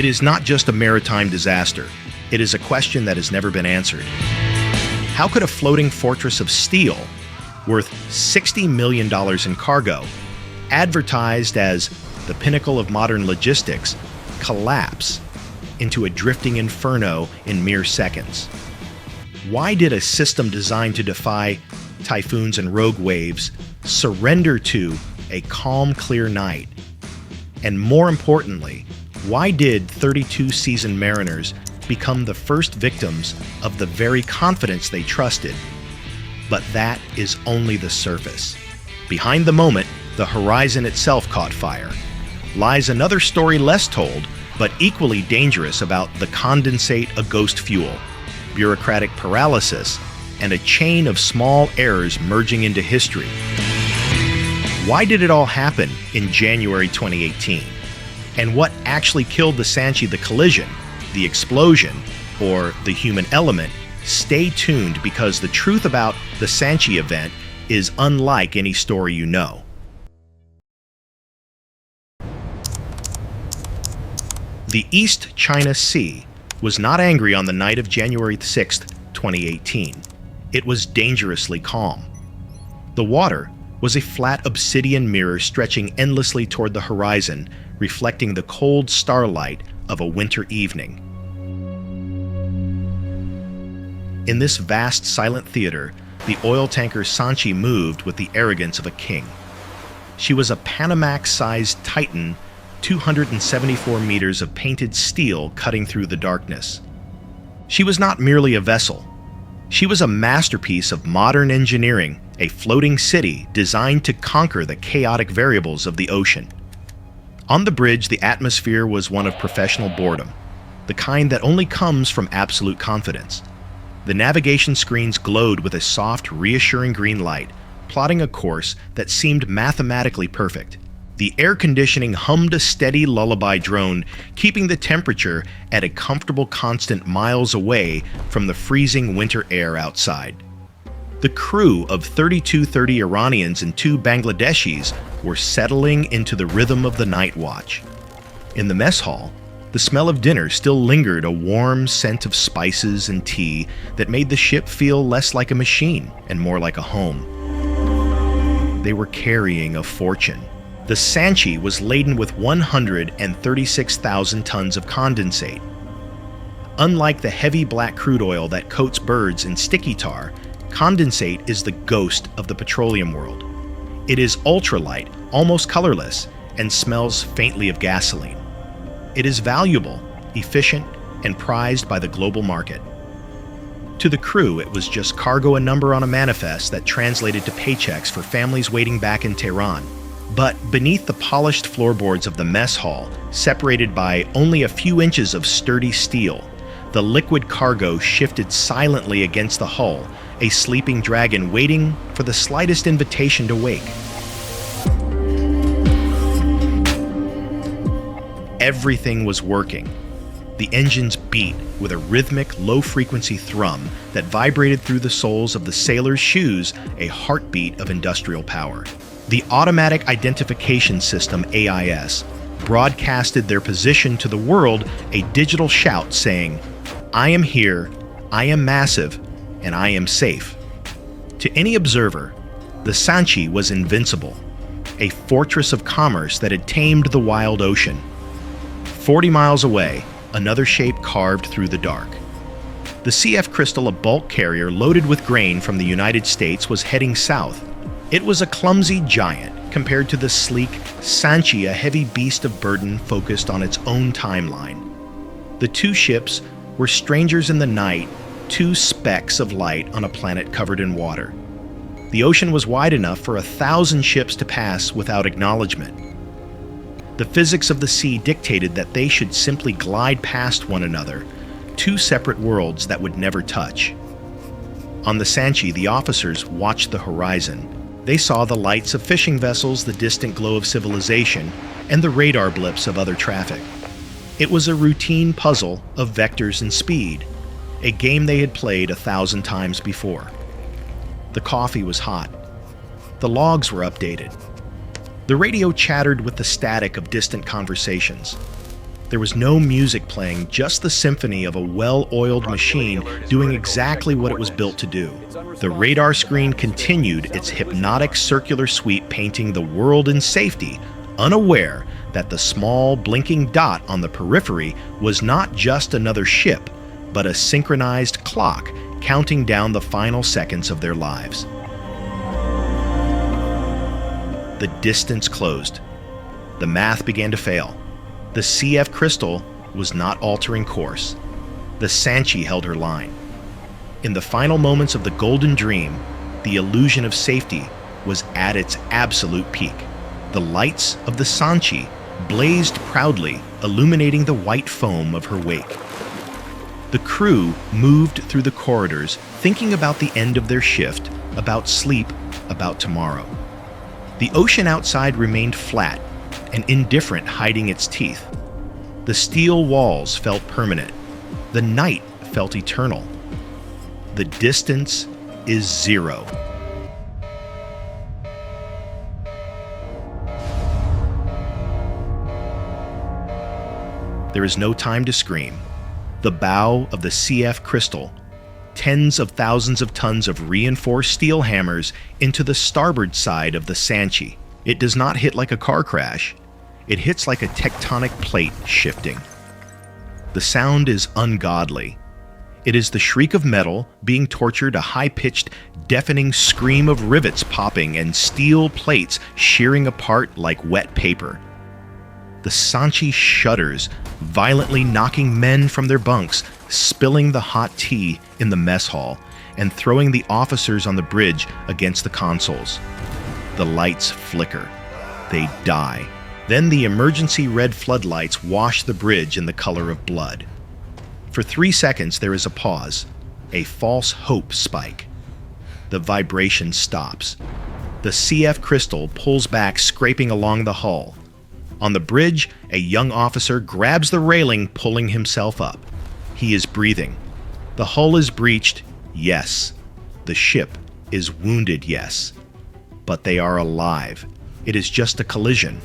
It is not just a maritime disaster. It is a question that has never been answered. How could a floating fortress of steel, worth $60 million in cargo, advertised as the pinnacle of modern logistics, collapse into a drifting inferno in mere seconds? Why did a system designed to defy typhoons and rogue waves surrender to a calm, clear night? And more importantly, why did 32 seasoned mariners become the first victims of the very confidence they trusted? But that is only the surface. Behind the moment, the horizon itself caught fire, lies another story less told, but equally dangerous about the condensate, a ghost fuel, bureaucratic paralysis, and a chain of small errors merging into history. Why did it all happen in January 2018? And what actually killed the Sanchi, the collision, the explosion, or the human element? Stay tuned, because the truth about the Sanchi event is unlike any story you know. The East China Sea was not angry on the night of January 6, 2018. It was dangerously calm. The water was a flat obsidian mirror stretching endlessly toward the horizon, reflecting the cold starlight of a winter evening. In this vast, silent theater, the oil tanker Sanchi moved with the arrogance of a king. She was a Panamax-sized titan, 274 meters of painted steel cutting through the darkness. She was not merely a vessel. She was a masterpiece of modern engineering, a floating city designed to conquer the chaotic variables of the ocean. On the bridge, the atmosphere was one of professional boredom, the kind that only comes from absolute confidence. The navigation screens glowed with a soft, reassuring green light, plotting a course that seemed mathematically perfect. The air conditioning hummed a steady lullaby drone, keeping the temperature at a comfortable constant miles away from the freezing winter air outside. The crew of 3230 Iranians and 2 Bangladeshis were settling into the rhythm of the night watch. In the mess hall, the smell of dinner still lingered, a warm scent of spices and tea that made the ship feel less like a machine and more like a home. They were carrying a fortune. The Sanchi was laden with 136,000 tons of condensate. Unlike the heavy black crude oil that coats birds in sticky tar, condensate is the ghost of the petroleum world. It is ultralight, almost colorless, and smells faintly of gasoline. It is valuable, efficient, and prized by the global market. To the crew, it was just cargo, a number on a manifest that translated to paychecks for families waiting back in Tehran. But beneath the polished floorboards of the mess hall, separated by only a few inches of sturdy steel, the liquid cargo shifted silently against the hull, a sleeping dragon waiting for the slightest invitation to wake. Everything was working. The engines beat with a rhythmic, low-frequency thrum that vibrated through the soles of the sailors' shoes, a heartbeat of industrial power. The Automatic Identification System, AIS, broadcasted their position to the world, a digital shout saying, "I am here, I am massive, and I am safe." To any observer, the Sanchi was invincible, a fortress of commerce that had tamed the wild ocean. 40 miles away, another shape carved through the dark. The CF Crystal, a bulk carrier loaded with grain from the United States, was heading south. It was a clumsy giant compared to the sleek Sanchi, a heavy beast of burden focused on its own timeline. The two ships were strangers in the night, 2 specks of light on a planet covered in water. The ocean was wide enough for 1,000 ships to pass without acknowledgement. The physics of the sea dictated that they should simply glide past one another, 2 separate worlds that would never touch. On the Sanchi, the officers watched the horizon. They saw the lights of fishing vessels, the distant glow of civilization, and the radar blips of other traffic. It was a routine puzzle of vectors and speed, a game they had played 1,000 times before. The coffee was hot. The logs were updated. The radio chattered with the static of distant conversations. There was no music playing, just the symphony of a well-oiled machine doing exactly what it was built to do. The radar screen continued its hypnotic circular sweep, painting the world in safety, unaware that the small, blinking dot on the periphery was not just another ship, but a synchronized clock counting down the final seconds of their lives. The distance closed. The math began to fail. The CF crystal was not altering course. The Sanchi held her line. In the final moments of the golden dream, the illusion of safety was at its absolute peak. The lights of the Sanchi blazed proudly, illuminating the white foam of her wake. The crew moved through the corridors, thinking about the end of their shift, about sleep, about tomorrow. The ocean outside remained flat and indifferent, hiding its teeth. The steel walls felt permanent. The night felt eternal. The distance is zero. There is no time to scream. The bow of the CF crystal, tens of thousands of tons of reinforced steel hammers into the starboard side of the Sanchi. It does not hit like a car crash. It hits like a tectonic plate shifting. The sound is ungodly. It is the shriek of metal being tortured, a high-pitched, deafening scream of rivets popping and steel plates shearing apart like wet paper. The Sanchi shudders, violently knocking men from their bunks, spilling the hot tea in the mess hall, and throwing the officers on the bridge against the consoles. The lights flicker. They die. Then the emergency red floodlights wash the bridge in the color of blood. For 3 seconds there is a pause, a false hope spike. The vibration stops. The CF crystal pulls back, scraping along the hull. On the bridge, a young officer grabs the railing, pulling himself up. He is breathing. The hull is breached, yes. The ship is wounded, yes. But they are alive. It is just a collision.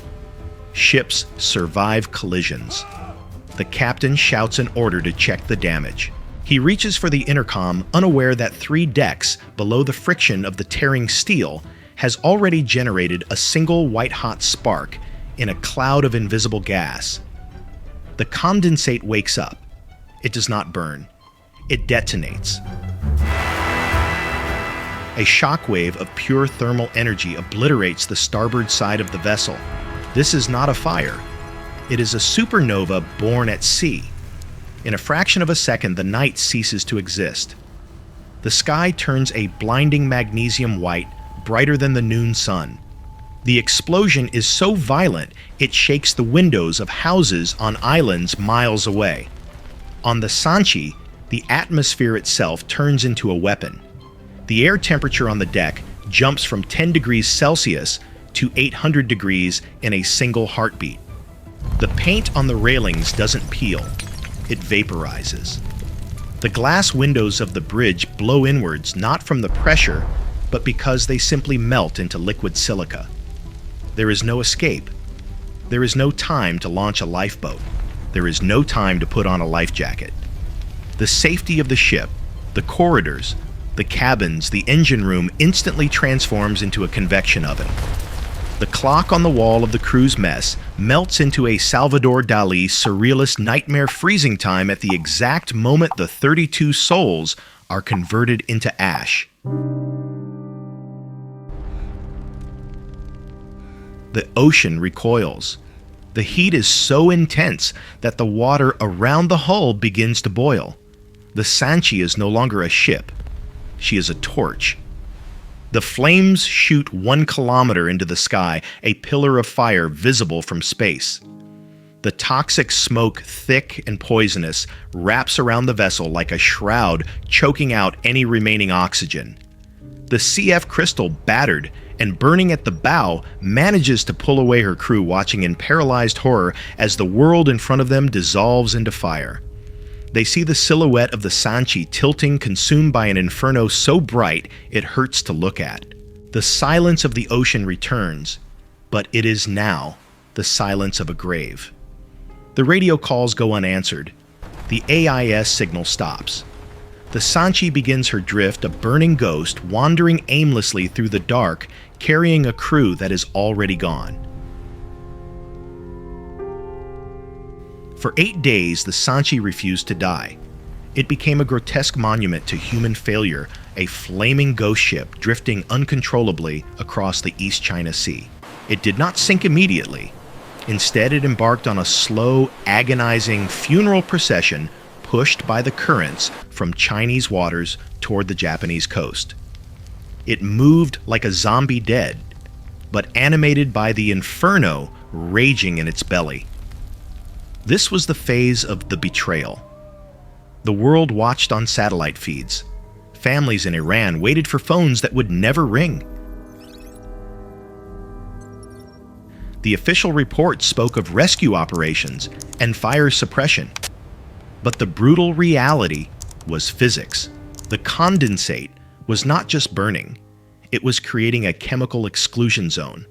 Ships survive collisions. The captain shouts an order to check the damage. He reaches for the intercom, unaware that 3 decks below the friction of the tearing steel has already generated a single white-hot spark in a cloud of invisible gas. The condensate wakes up. It does not burn. It detonates. A shockwave of pure thermal energy obliterates the starboard side of the vessel. This is not a fire. It is a supernova born at sea. In a fraction of a second, the night ceases to exist. The sky turns a blinding magnesium white, brighter than the noon sun. The explosion is so violent, it shakes the windows of houses on islands miles away. On the Sanchi, the atmosphere itself turns into a weapon. The air temperature on the deck jumps from 10 degrees Celsius to 800 degrees in a single heartbeat. The paint on the railings doesn't peel, it vaporizes. The glass windows of the bridge blow inwards, not from the pressure, but because they simply melt into liquid silica. There is no escape. There is no time to launch a lifeboat. There is no time to put on a life jacket. The safety of the ship, the corridors, the cabins, the engine room instantly transforms into a convection oven. The clock on the wall of the crew's mess melts into a Salvador Dali surrealist nightmare freezing time at the exact moment the 32 souls are converted into ash. The ocean recoils. The heat is so intense that the water around the hull begins to boil. The Sanchi is no longer a ship. She is a torch. The flames shoot 1 kilometer into the sky, a pillar of fire visible from space. The toxic smoke, thick and poisonous, wraps around the vessel like a shroud, choking out any remaining oxygen. The CF crystal, battered and burning at the bow, manages to pull away her crew, watching in paralyzed horror as the world in front of them dissolves into fire. They see the silhouette of the Sanchi tilting, consumed by an inferno so bright it hurts to look at. The silence of the ocean returns, but it is now the silence of a grave. The radio calls go unanswered. The AIS signal stops. The Sanchi begins her drift, a burning ghost wandering aimlessly through the dark, carrying a crew that is already gone. For 8 days, the Sanchi refused to die. It became a grotesque monument to human failure, a flaming ghost ship drifting uncontrollably across the East China Sea. It did not sink immediately. Instead, it embarked on a slow, agonizing funeral procession pushed by the currents from Chinese waters toward the Japanese coast. It moved like a zombie dead, but animated by the inferno raging in its belly. This was the phase of the betrayal. The world watched on satellite feeds. Families in Iran waited for phones that would never ring. The official reports spoke of rescue operations and fire suppression. But the brutal reality was physics. The condensate was not just burning, it was creating a chemical exclusion zone.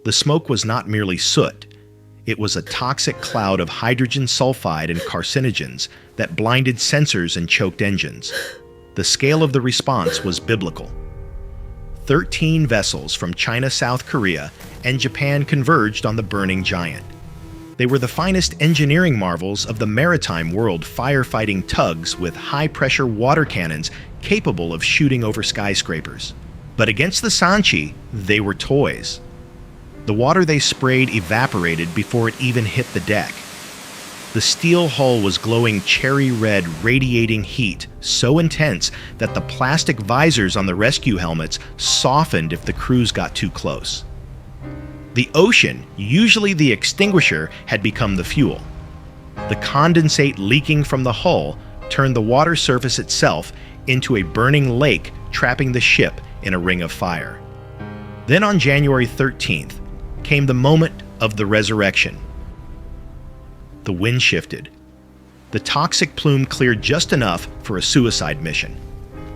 The smoke was not merely soot, it was a toxic cloud of hydrogen sulfide and carcinogens that blinded sensors and choked engines. The scale of the response was biblical. 13 vessels from China, South Korea, and Japan converged on the burning giant. They were the finest engineering marvels of the maritime world, firefighting tugs with high-pressure water cannons capable of shooting over skyscrapers. But against the Sanchi, they were toys. The water they sprayed evaporated before it even hit the deck. The steel hull was glowing cherry red, radiating heat so intense that the plastic visors on the rescue helmets softened if the crews got too close. The ocean, usually the extinguisher, had become the fuel. The condensate leaking from the hull turned the water surface itself into a burning lake, trapping the ship in a ring of fire. Then on January 13th came the moment of the resurrection. The wind shifted. The toxic plume cleared just enough for a suicide mission.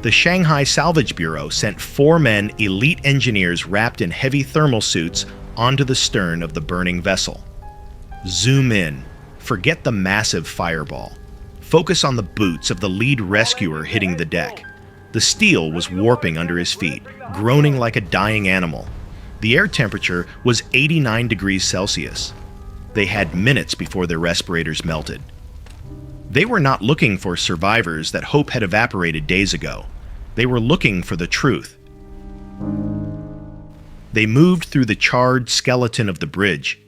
The Shanghai Salvage Bureau sent 4 men, elite engineers wrapped in heavy thermal suits, onto the stern of the burning vessel. Zoom in. Forget the massive fireball. Focus on the boots of the lead rescuer hitting the deck. The steel was warping under his feet, groaning like a dying animal. The air temperature was 89 degrees Celsius. They had minutes before their respirators melted. They were not looking for survivors that hope had evaporated days ago. They were looking for the truth. They moved through the charred skeleton of the bridge.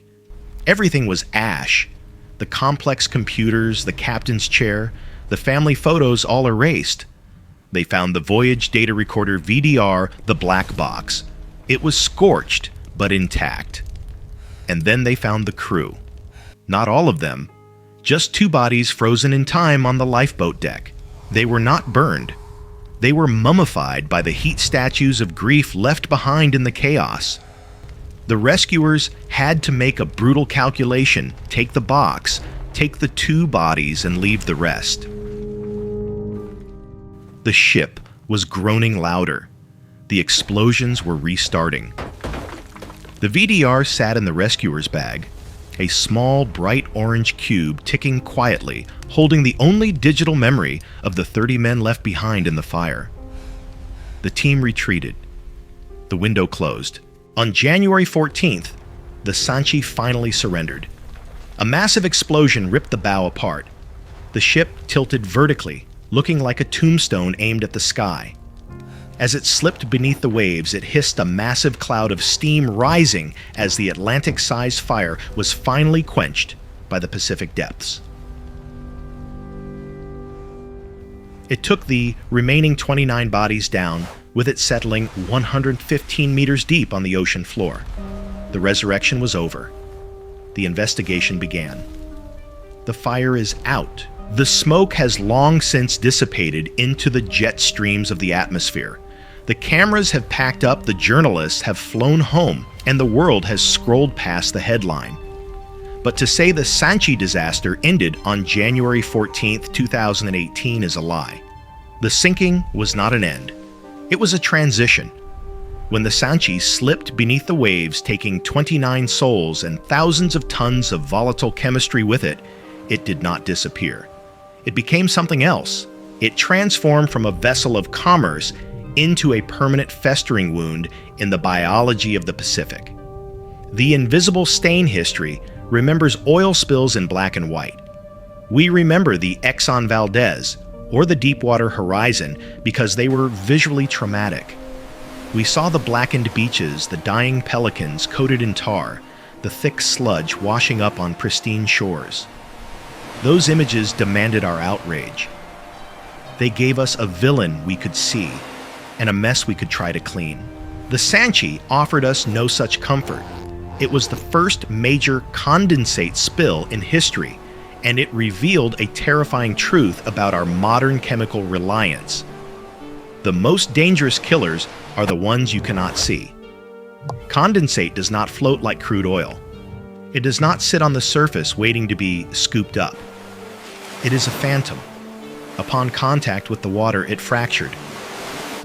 Everything was ash. The complex computers, the captain's chair, the family photos all erased. They found the voyage data recorder VDR, the black box. It was scorched, but intact. And then they found the crew. Not all of them. Just 2 bodies frozen in time on the lifeboat deck. They were not burned. They were mummified by the heat statues of grief left behind in the chaos. The rescuers had to make a brutal calculation, take the box, take the 2 bodies, and leave the rest. The ship was groaning louder. The explosions were restarting. The VDR sat in the rescuer's bag, a small, bright orange cube ticking quietly, holding the only digital memory of the 30 men left behind in the fire. The team retreated. The window closed. On January 14th, the Sanchi finally surrendered. A massive explosion ripped the bow apart. The ship tilted vertically, looking like a tombstone aimed at the sky. As it slipped beneath the waves, it hissed a massive cloud of steam rising as the Atlantic-sized fire was finally quenched by the Pacific depths. It took the remaining 29 bodies down, with it settling 115 meters deep on the ocean floor. The resurrection was over. The investigation began. The fire is out. The smoke has long since dissipated into the jet streams of the atmosphere. The cameras have packed up, the journalists have flown home, and the world has scrolled past the headline. But to say the Sanchi disaster ended on January 14, 2018 is a lie. The sinking was not an end. It was a transition. When the Sanchi slipped beneath the waves, taking 29 souls and thousands of tons of volatile chemistry with it, it did not disappear. It became something else. It transformed from a vessel of commerce into a permanent festering wound in the biology of the Pacific. The invisible stain history remembers oil spills in black and white. We remember the Exxon Valdez or the Deepwater Horizon because they were visually traumatic. We saw the blackened beaches, the dying pelicans coated in tar, the thick sludge washing up on pristine shores. Those images demanded our outrage. They gave us a villain we could see and a mess we could try to clean. The Sanchi offered us no such comfort. It was the first major condensate spill in history, and it revealed a terrifying truth about our modern chemical reliance. The most dangerous killers are the ones you cannot see. Condensate does not float like crude oil. It does not sit on the surface waiting to be scooped up. It is a phantom. Upon contact with the water, it fractured.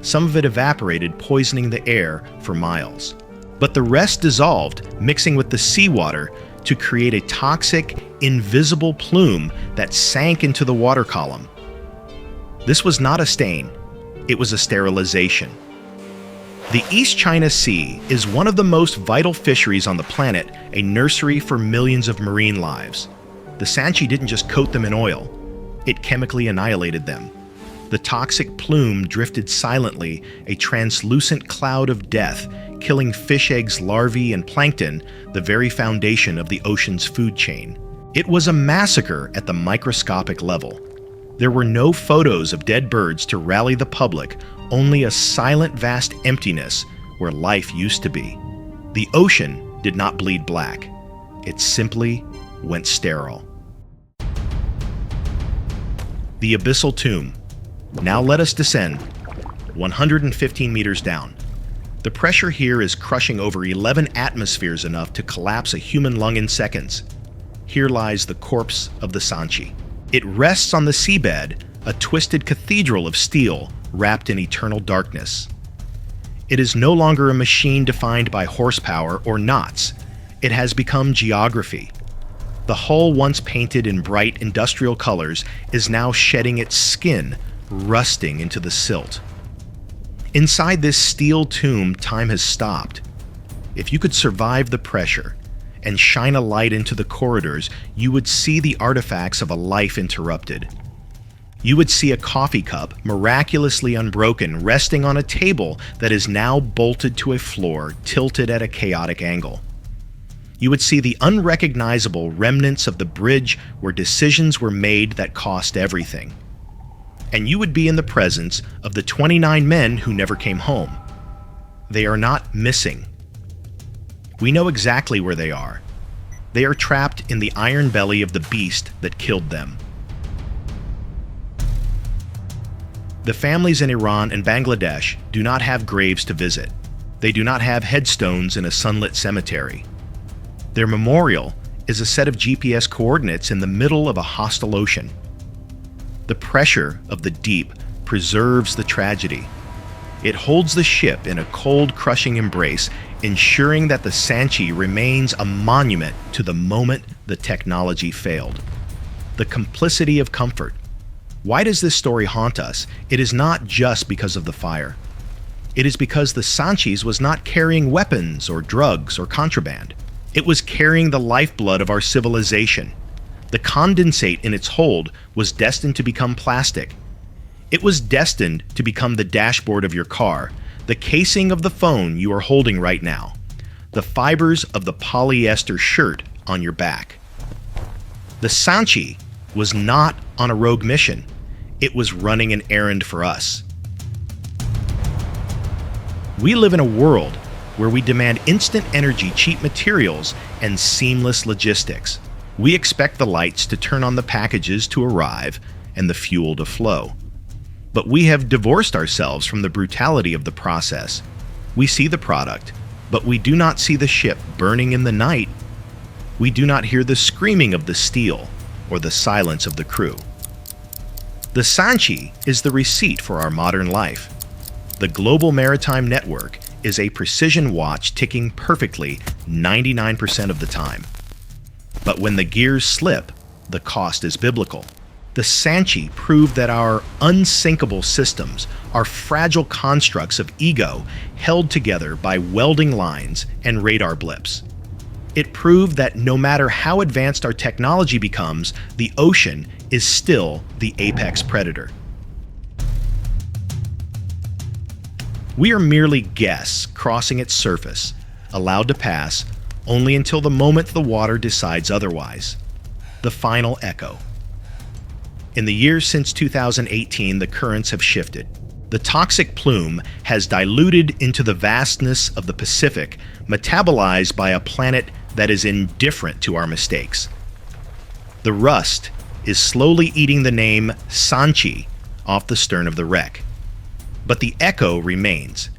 Some of it evaporated, poisoning the air for miles. But the rest dissolved, mixing with the seawater to create a toxic, invisible plume that sank into the water column. This was not a stain. It was a sterilization. The East China Sea is one of the most vital fisheries on the planet, a nursery for millions of marine lives. The Sanchi didn't just coat them in oil. It chemically annihilated them. The toxic plume drifted silently, a translucent cloud of death, killing fish eggs, larvae, and plankton, the very foundation of the ocean's food chain. It was a massacre at the microscopic level. There were no photos of dead birds to rally the public, only a silent, vast emptiness where life used to be. The ocean did not bleed black. It simply went sterile. The abyssal tomb. Now let us descend, 115 meters down. The pressure here is crushing over 11 atmospheres, enough to collapse a human lung in seconds. Here lies the corpse of the Sanchi. It rests on the seabed, a twisted cathedral of steel wrapped in eternal darkness. It is no longer a machine defined by horsepower or knots. It has become geography. The hull, once painted in bright industrial colors, is now shedding its skin, rusting into the silt. Inside this steel tomb, time has stopped. If you could survive the pressure and shine a light into the corridors, you would see the artifacts of a life interrupted. You would see a coffee cup, miraculously unbroken, resting on a table that is now bolted to a floor, tilted at a chaotic angle. You would see the unrecognizable remnants of the bridge where decisions were made that cost everything. And you would be in the presence of the 29 men who never came home. They are not missing. We know exactly where they are. They are trapped in the iron belly of the beast that killed them. The families in Iran and Bangladesh do not have graves to visit. They do not have headstones in a sunlit cemetery. Their memorial is a set of GPS coordinates in the middle of a hostile ocean. The pressure of the deep preserves the tragedy. It holds the ship in a cold, crushing embrace, ensuring that the Sanchi remains a monument to the moment the technology failed. The complicity of comfort. Why does this story haunt us? It is not just because of the fire. It is because the Sanchis was not carrying weapons or drugs or contraband. It was carrying the lifeblood of our civilization. The condensate in its hold was destined to become plastic. It was destined to become the dashboard of your car, the casing of the phone you are holding right now, the fibers of the polyester shirt on your back. The Sanchi was not on a rogue mission. It was running an errand for us. We live in a world where we demand instant energy, cheap materials, and seamless logistics. We expect the lights to turn on, the packages to arrive, and the fuel to flow. But we have divorced ourselves from the brutality of the process. We see the product, but we do not see the ship burning in the night. We do not hear the screaming of the steel or the silence of the crew. The Sanchi is the receipt for our modern life. The global maritime network is a precision watch ticking perfectly 99% of the time. But when the gears slip, the cost is biblical. The Sanchi proved that our unsinkable systems are fragile constructs of ego held together by welding lines and radar blips. It proved that no matter how advanced our technology becomes, the ocean is still the apex predator. We are merely guests crossing its surface, allowed to pass only until the moment the water decides otherwise. The final echo. In the years since 2018, the currents have shifted. The toxic plume has diluted into the vastness of the Pacific, metabolized by a planet that is indifferent to our mistakes. The rust is slowly eating the name Sanchi off the stern of the wreck. But the echo remains.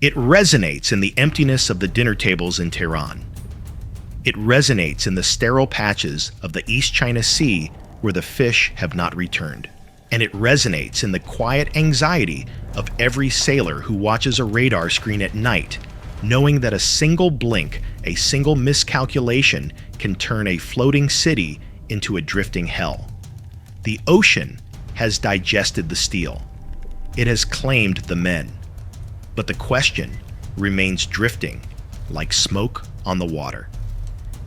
It resonates in the emptiness of the dinner tables in Tehran. It resonates in the sterile patches of the East China Sea where the fish have not returned. And it resonates in the quiet anxiety of every sailor who watches a radar screen at night, knowing that a single blink, a single miscalculation can turn a floating city into a drifting hell. The ocean has digested the steel. It has claimed the men. But the question remains drifting like smoke on the water.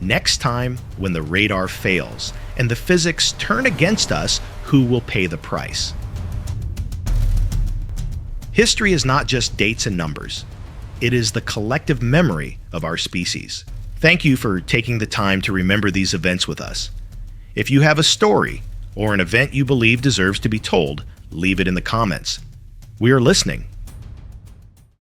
Next time, when the radar fails and the physics turn against us, who will pay the price? History is not just dates and numbers. It is the collective memory of our species. Thank you for taking the time to remember these events with us. If you have a story or an event you believe deserves to be told, leave it in the comments. We are listening.